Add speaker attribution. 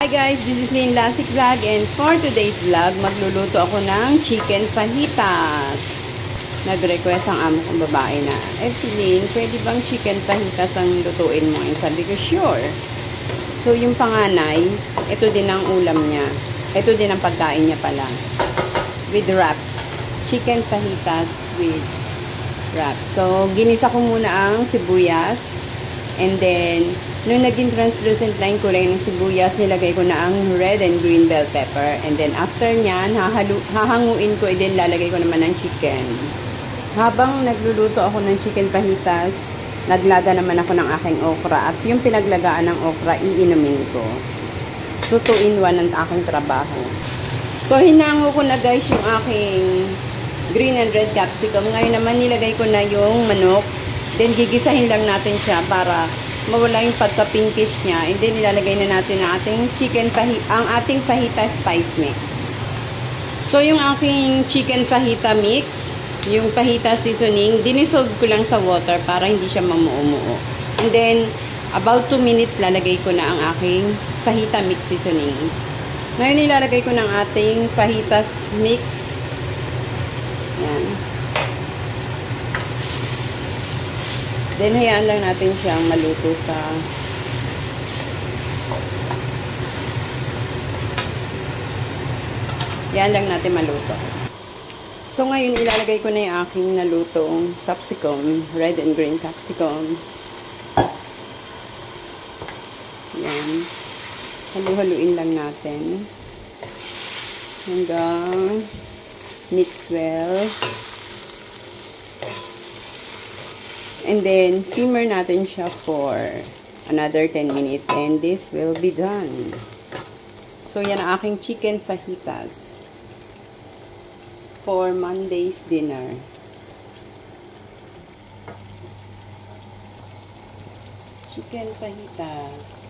Speaker 1: Hi guys, this is Lynn Lasik Vlog and for today's vlog, magluluto ako ng chicken fajitas. Nag-request ang amo kong babae na, Lynn, pwede bang chicken fajitas ang lutuin mo? And sabi ko, sure. So yung panganay, ito din ang ulam niya. Ito din ang pagkain niya pala. With wraps. Chicken fajitas with wraps. So ginisa ko muna ang sibuyas. And then, nung naging translucent na yung kulay ng sibuyas, nilagay ko na ang red and green bell pepper. And then, after nyan, hahanguin ko, and then lalagay ko naman ng chicken. Habang nagluluto ako ng chicken fajitas, naglaga naman ako ng aking okra. At yung pinaglagaan ng okra, iinumin ko. So, 2-in-1 ang aking trabaho. So, hinango ko na guys yung aking green and red capsicum. Ngayon naman, nilagay ko na yung manok. Then, gigisahin lang natin siya para mawala yung pagka-pinkish niya. And then, ilalagay na natin ang ating fajita spice mix. So, yung aking chicken fajita mix, yung fajita seasoning, dinisolve ko lang sa water para hindi siya mamuo-muo. And then, about 2 minutes, lalagay ko na ang aking fajita mix seasoning. Ngayon, ilalagay ko ng ating fajitas mix. Yan. Then, hayaan lang natin siyang maluto sa hayaan lang natin maluto. So, ngayon, ilalagay ko na yung aking nalutong capsicum, red and green capsicum. Yan. Halu-haluin lang natin. Hanggang mix well. And then, simmer natin siya for another 10 minutes. And this will be done. So, yan ang aking chicken fajitas for Monday's dinner. Chicken fajitas.